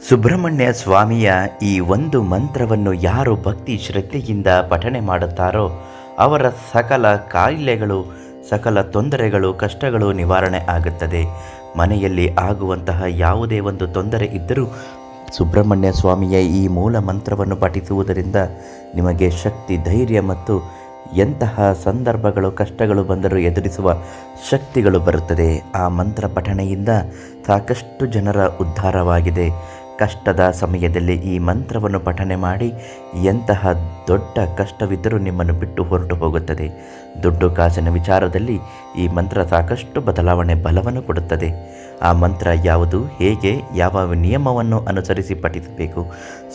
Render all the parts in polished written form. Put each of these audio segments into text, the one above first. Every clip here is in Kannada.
ಸುಬ್ರಹ್ಮಣ್ಯ ಸ್ವಾಮಿಯ ಈ ಒಂದು ಮಂತ್ರವನ್ನು ಯಾರು ಭಕ್ತಿ ಶ್ರದ್ಧೆಯಿಂದ ಪಠನೆ ಮಾಡುತ್ತಾರೋ ಅವರ ಸಕಲ ಕಾಯಿಲೆಗಳು, ಸಕಲ ತೊಂದರೆಗಳು, ಕಷ್ಟಗಳು ನಿವಾರಣೆ ಆಗುತ್ತದೆ. ಮನೆಯಲ್ಲಿ ಆಗುವಂತಹ ಯಾವುದೇ ಒಂದು ತೊಂದರೆ ಇದ್ದರೂ ಸುಬ್ರಹ್ಮಣ್ಯ ಸ್ವಾಮಿಯ ಈ ಮೂಲ ಮಂತ್ರವನ್ನು ಪಠಿಸುವುದರಿಂದ ನಿಮಗೆ ಶಕ್ತಿ, ಧೈರ್ಯ ಮತ್ತು ಎಂತಹ ಸಂದರ್ಭಗಳು, ಕಷ್ಟಗಳು ಬಂದರೂ ಎದುರಿಸುವ ಶಕ್ತಿಗಳು ಬರುತ್ತದೆ. ಆ ಮಂತ್ರ ಪಠಣೆಯಿಂದ ಸಾಕಷ್ಟು ಜನರ ಉದ್ಧಾರವಾಗಿದೆ. ಕಷ್ಟದ ಸಮಯದಲ್ಲಿ ಈ ಮಂತ್ರವನ್ನು ಪಠನೆ ಮಾಡಿ ಎಂತಹ ದೊಡ್ಡ ಕಷ್ಟವಿದ್ದರೂ ನಿಮ್ಮನ್ನು ಬಿಟ್ಟು ಹೊರಟು ಹೋಗುತ್ತದೆ. ದುಡ್ಡು ಕಾಸಿನ ವಿಚಾರದಲ್ಲಿ ಈ ಮಂತ್ರ ಸಾಕಷ್ಟು ಬದಲಾವಣೆ ಬಲವನ್ನು ಕೊಡುತ್ತದೆ. ಆ ಮಂತ್ರ ಯಾವುದು, ಹೇಗೆ, ಯಾವ ನಿಯಮವನ್ನು ಅನುಸರಿಸಿ ಪಠಿಸಬೇಕು,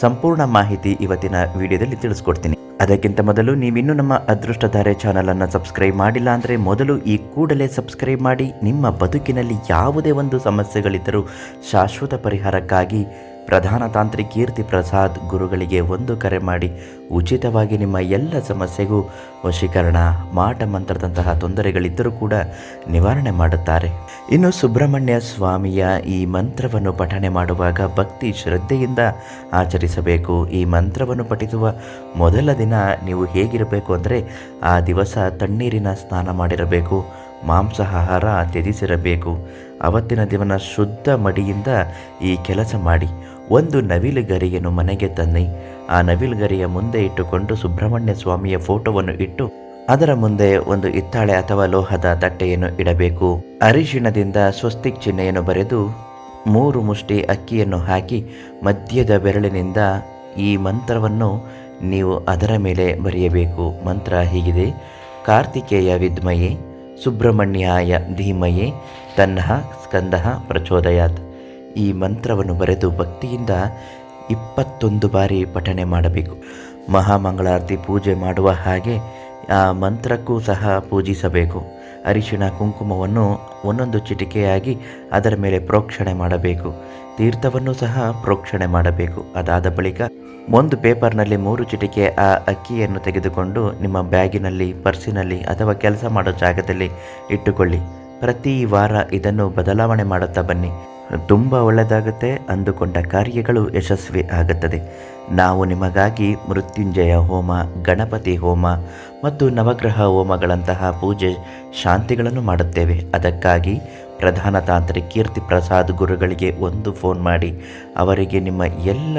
ಸಂಪೂರ್ಣ ಮಾಹಿತಿ ಇವತ್ತಿನ ವಿಡಿಯೋದಲ್ಲಿ ತಿಳಿಸ್ಕೊಡ್ತೀನಿ. ಅದಕ್ಕಿಂತ ಮೊದಲು ನೀವಿನ್ನೂ ನಮ್ಮ ಅದೃಷ್ಟಧಾರೆ ಚಾನಲನ್ನು ಸಬ್ಸ್ಕ್ರೈಬ್ ಮಾಡಿಲ್ಲ ಅಂದರೆ ಮೊದಲು ಈ ಕೂಡಲೇ ಸಬ್ಸ್ಕ್ರೈಬ್ ಮಾಡಿ. ನಿಮ್ಮ ಬದುಕಿನಲ್ಲಿ ಯಾವುದೇ ಒಂದು ಸಮಸ್ಯೆಗಳಿದ್ದರೂ ಶಾಶ್ವತ ಪರಿಹಾರಕ್ಕಾಗಿ ಪ್ರಧಾನ ತಾಂತ್ರಿಕ ಕೀರ್ತಿ ಪ್ರಸಾದ್ ಗುರುಗಳಿಗೆ ಒಂದು ಕರೆ ಮಾಡಿ ಉಚಿತವಾಗಿ ನಿಮ್ಮ ಎಲ್ಲ ಸಮಸ್ಯೆಗೂ ವಶೀಕರಣ, ಮಾಟ ಮಂತ್ರದಂತಹ ತೊಂದರೆಗಳಿದ್ದರೂ ಕೂಡ ನಿವಾರಣೆ ಮಾಡುತ್ತಾರೆ. ಇನ್ನು ಸುಬ್ರಹ್ಮಣ್ಯ ಸ್ವಾಮಿಯ ಈ ಮಂತ್ರವನ್ನು ಪಠನೆ ಮಾಡುವಾಗ ಭಕ್ತಿ ಶ್ರದ್ಧೆಯಿಂದ ಆಚರಿಸಬೇಕು. ಈ ಮಂತ್ರವನ್ನು ಪಠಿಸುವ ಮೊದಲ ದಿನ ನೀವು ಹೇಗಿರಬೇಕು ಅಂದರೆ ಆ ದಿವಸ ತಣ್ಣೀರಿನ ಸ್ನಾನ ಮಾಡಿರಬೇಕು, ಮಾಂಸಾಹಾರ ತ್ಯಜಿಸಿರಬೇಕು. ಅವತ್ತಿನ ದಿನ ಶುದ್ಧ ಮಡಿಯಿಂದ ಈ ಕೆಲಸ ಮಾಡಿ. ಒಂದು ನವಿಲುಗರಿಯನ್ನು ಮನೆಗೆ ತನ್ನಿ. ಆ ನವಿಲುಗರಿಯ ಮುಂದೆ ಇಟ್ಟುಕೊಂಡು ಸುಬ್ರಹ್ಮಣ್ಯ ಸ್ವಾಮಿಯ ಫೋಟೋವನ್ನು ಇಟ್ಟು ಅದರ ಮುಂದೆ ಒಂದು ಹಿತ್ತಾಳೆ ಅಥವಾ ಲೋಹದ ತಟ್ಟೆಯನ್ನು ಇಡಬೇಕು. ಅರಿಶಿಣದಿಂದ ಸ್ವಸ್ತಿಕ್ ಚಿಹ್ನೆಯನ್ನು ಬರೆದು 3 ಮುಷ್ಟಿ ಅಕ್ಕಿಯನ್ನು ಹಾಕಿ ಮಧ್ಯದ ಬೆರಳಿನಿಂದ ಈ ಮಂತ್ರವನ್ನು ನೀವು ಅದರ ಮೇಲೆ ಬರೆಯಬೇಕು. ಮಂತ್ರ ಹೀಗಿದೆ: ಕಾರ್ತಿಕೇಯ ವಿದ್ಮಯೇ ಸುಬ್ರಹ್ಮಣ್ಯಾಯ ಧೀಮಯೇ ತನ್ನಃ ಸ್ಕಂದಃ ಪ್ರಚೋದಯಾತ್. ಈ ಮಂತ್ರವನ್ನು ಬರೆದು ಭಕ್ತಿಯಿಂದ 21 ಬಾರಿ ಪಠನೆ ಮಾಡಬೇಕು. ಮಹಾಮಂಗಳಾರತಿ ಪೂಜೆ ಮಾಡುವ ಹಾಗೆ ಆ ಮಂತ್ರಕ್ಕೂ ಸಹ ಪೂಜಿಸಬೇಕು. ಅರಿಶಿಣ ಕುಂಕುಮವನ್ನು ಒಂದೊಂದು ಚಿಟಿಕೆಯಾಗಿ ಅದರ ಮೇಲೆ ಪ್ರೋಕ್ಷಣೆ ಮಾಡಬೇಕು. ತೀರ್ಥವನ್ನು ಸಹ ಪ್ರೋಕ್ಷಣೆ ಮಾಡಬೇಕು. ಅದಾದ ಬಳಿಕ ಒಂದು ಪೇಪರ್ನಲ್ಲಿ 3 ಚಿಟಿಕೆ ಆ ಅಕ್ಕಿಯನ್ನು ತೆಗೆದುಕೊಂಡು ನಿಮ್ಮ ಬ್ಯಾಗಿನಲ್ಲಿ, ಪರ್ಸಿನಲ್ಲಿ ಅಥವಾ ಕೆಲಸ ಮಾಡೋ ಜಾಗದಲ್ಲಿ ಇಟ್ಟುಕೊಳ್ಳಿ. ಪ್ರತಿ ವಾರ ಇದನ್ನು ಬದಲಾವಣೆ ಮಾಡುತ್ತಾ ಬನ್ನಿ. ತುಂಬ ಒಳ್ಳೆಯದಾಗುತ್ತೆ. ಅಂದುಕೊಂಡ ಕಾರ್ಯಗಳು ಯಶಸ್ವಿ ಆಗುತ್ತದೆ. ನಾವು ನಿಮಗಾಗಿ ಮೃತ್ಯುಂಜಯ ಹೋಮ, ಗಣಪತಿ ಹೋಮ ಮತ್ತು ನವಗ್ರಹ ಹೋಮಗಳಂತಹ ಪೂಜೆ ಶಾಂತಿಗಳನ್ನು ಮಾಡುತ್ತೇವೆ. ಅದಕ್ಕಾಗಿ ಪ್ರಧಾನ ತಾಂತ್ರಿಕ ಕೀರ್ತಿ ಪ್ರಸಾದ್ ಗುರುಗಳಿಗೆ ಒಂದು ಫೋನ್ ಮಾಡಿ ಅವರಿಗೆ ನಿಮ್ಮ ಎಲ್ಲ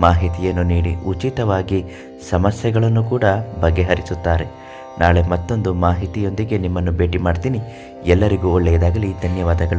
ಮಾಹಿತಿಯನ್ನು ನೀಡಿ ಉಚಿತವಾಗಿ ಸಮಸ್ಯೆಗಳನ್ನು ಕೂಡ ಬಗೆಹರಿಸುತ್ತಾರೆ. ನಾಳೆ ಮತ್ತೊಂದು ಮಾಹಿತಿಯೊಂದಿಗೆ ನಿಮ್ಮನ್ನು ಭೇಟಿ ಮಾಡ್ತೀನಿ. ಎಲ್ಲರಿಗೂ ಒಳ್ಳೆಯದಾಗಲಿ. ಧನ್ಯವಾದಗಳು.